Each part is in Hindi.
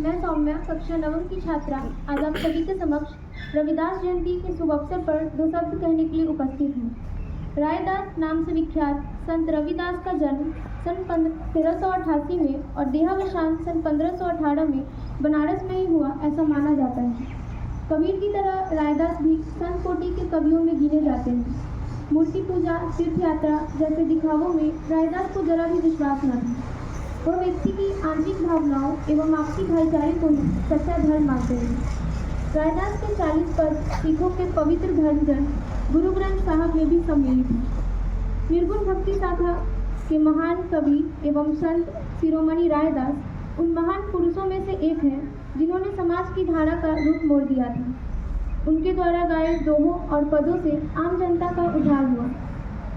मैं सौम्या कक्षा नवम की छात्रा आज आप सभी के समक्ष रविदास जयंती के शुभ अवसर पर दो शब्द कहने के लिए उपस्थित हूँ। रायदास नाम से विख्यात संत रविदास का जन्म सन 1388 में और देहावसान सन 1518 में बनारस में ही हुआ, ऐसा माना जाता है। कबीर की तरह रायदास भी संत कोटि के कवियों में गिने जाते हैं। मूर्ति पूजा, तीर्थ यात्रा जैसे दिखावों में रायदास को जरा भी विश्वास न था। वह व्यक्ति की आंतरिक भावनाओं एवं आपसी भाईचारे को ही सच्चा धर्म मानते हैं। रायदास के 40 पद सिखों के पवित्र धर्म ग्रंथ गुरु ग्रंथ साहब में भी सम्मिलित हैं। निर्गुण भक्ति शाखा के महान कवि एवं संत शिरोमणि रायदास उन महान पुरुषों में से एक हैं जिन्होंने समाज की धारा का रुख मोड़ दिया था। उनके द्वारा गाए दोहों और पदों से आम जनता का उद्धार हुआ।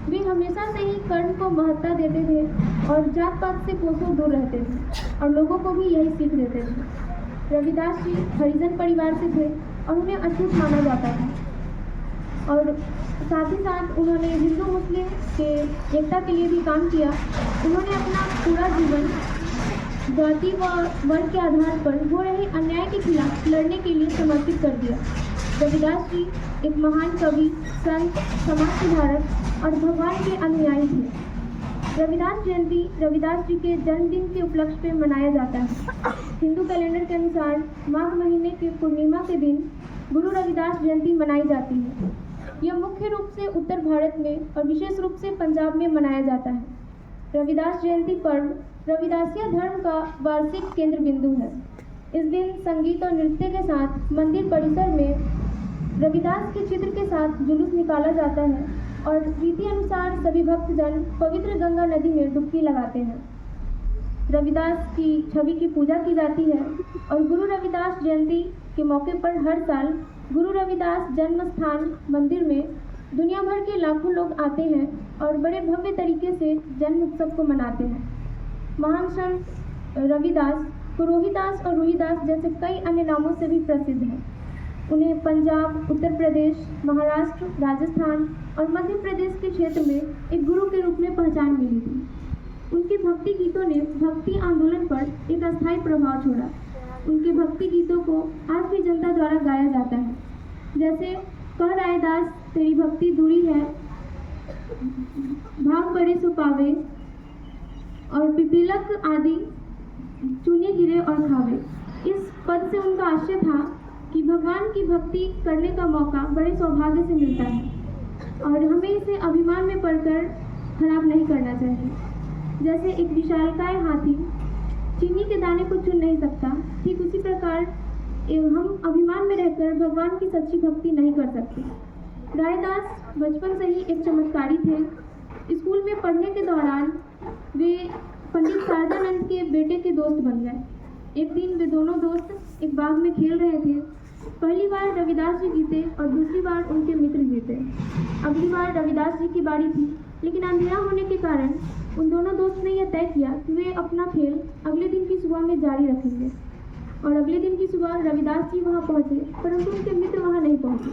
वे हमेशा से ही कर्म को महत्ता देते थे और जात पात से कोसों दूर रहते थे और लोगों को भी यही सीख देते थे। रविदास जी हरिजन परिवार से थे और उन्हें अछूत माना जाता था और साथ ही साथ उन्होंने हिंदू मुस्लिम के एकता के लिए भी काम किया। उन्होंने अपना पूरा जीवन जाति व वर्ग के आधार पर हो रहे अन्याय के खिलाफ लड़ने के लिए समर्पित कर दिया। रविदास जी एक महान कवि, संत, समाज सुधारक और भगवान के अनुयायी थे। रविदास जयंती रविदास जी के जन्मदिन के उपलक्ष्य में मनाया जाता है। हिंदू कैलेंडर के अनुसार माघ महीने की पूर्णिमा के दिन गुरु रविदास जयंती मनाई जाती है। यह मुख्य रूप से उत्तर भारत में और विशेष रूप से पंजाब में मनाया जाता है। रविदास जयंती पर्व रविदासिया धर्म का वार्षिक केंद्र बिंदु है। इस दिन संगीत और नृत्य के साथ मंदिर परिसर में रविदास के चित्र के साथ जुलूस निकाला जाता है और रीति अनुसार सभी भक्तजन पवित्र गंगा नदी में डुबकी लगाते हैं। रविदास की छवि की पूजा की जाती है और गुरु रविदास जयंती के मौके पर हर साल गुरु रविदास जन्म स्थान मंदिर में दुनिया भर के लाखों लोग आते हैं और बड़े भव्य तरीके से जन्म उत्सव को मनाते हैं। महान संत रविदास को रोहिदास और रुईदास जैसे कई अन्य नामों से भी प्रसिद्ध हैं। उन्हें पंजाब, उत्तर प्रदेश, महाराष्ट्र, राजस्थान और मध्य प्रदेश के क्षेत्र में एक गुरु के रूप में पहचान मिली थी। उनके भक्ति गीतों ने भक्ति आंदोलन पर एक अस्थायी प्रभाव छोड़ा। उनके भक्ति गीतों को आज भी जनता द्वारा गाया जाता है, जैसे कह रायदास तेरी भक्ति दूरी है, भाग बड़े सो पावे और पिपीलक आदि चुने गिरे और खावे। इस पद से उनका आशय था कि भगवान की भक्ति करने का मौका बड़े सौभाग्य से मिलता है और हमें इसे अभिमान में पढ़कर खराब नहीं करना चाहिए। जैसे एक विशालकाय हाथी चीनी के दाने को चुन नहीं सकता, ठीक उसी प्रकार हम अभिमान में रहकर भगवान की सच्ची भक्ति नहीं कर सकते। रायदास बचपन से ही एक चमत्कारी थे। स्कूल में पढ़ने के दौरान वे पंडित शारदानंद के बेटे के दोस्त बन गए। एक दिन वे दोनों दोस्त एक बाग में खेल रहे थे। पहली बार रविदास जी जीते और दूसरी बार उनके मित्र जीते। अगली बार रविदास जी की बारी थी, लेकिन अंधेरा होने के कारण उन दोनों दोस्त ने यह तय किया कि वे अपना खेल अगले दिन की सुबह में जारी रखेंगे। और अगले दिन की सुबह रविदास जी वहां पहुंचे, परंतु उनके मित्र वहां नहीं पहुंचे।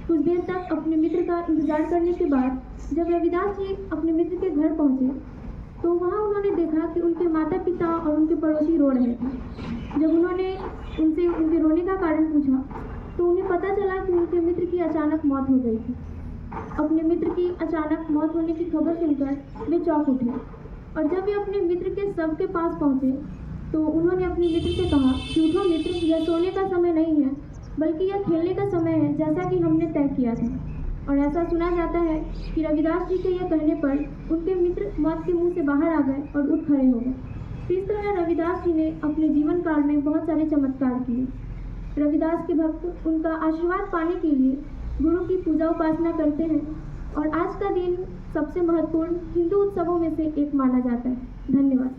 कुछ देर तक अपने मित्र का इंतजार करने के बाद जब रविदास जी अपने मित्र के घर पहुंचे तो वहां उन्होंने देखा कि उनके माता पिता और उनके पड़ोसी रो रहे थे। जब उन्होंने उनसे उनके रोने का कारण पूछा तो उन्हें पता चला कि उनके मित्र की अचानक मौत हो गई थी। अपने मित्र की अचानक मौत होने की खबर सुनकर वे चौंक उठे और जब वे अपने मित्र के शव के पास पहुंचे तो उन्होंने अपने मित्र से कहा कि उठो मित्र, यह सोने का समय नहीं है बल्कि यह खेलने का समय है, जैसा कि हमने तय किया था। और ऐसा सुना जाता है कि रविदास जी के यह कहने पर उनके मित्र मौत के मुंह से बाहर आ गए और उठ खड़े हो गए। इस तरह रविदास जी ने अपने जीवन काल में बहुत सारे चमत्कार किए। रविदास के भक्त उनका आशीर्वाद पाने के लिए गुरु की पूजा उपासना करते हैं और आज का दिन सबसे महत्वपूर्ण हिंदू उत्सवों में से एक माना जाता है। धन्यवाद।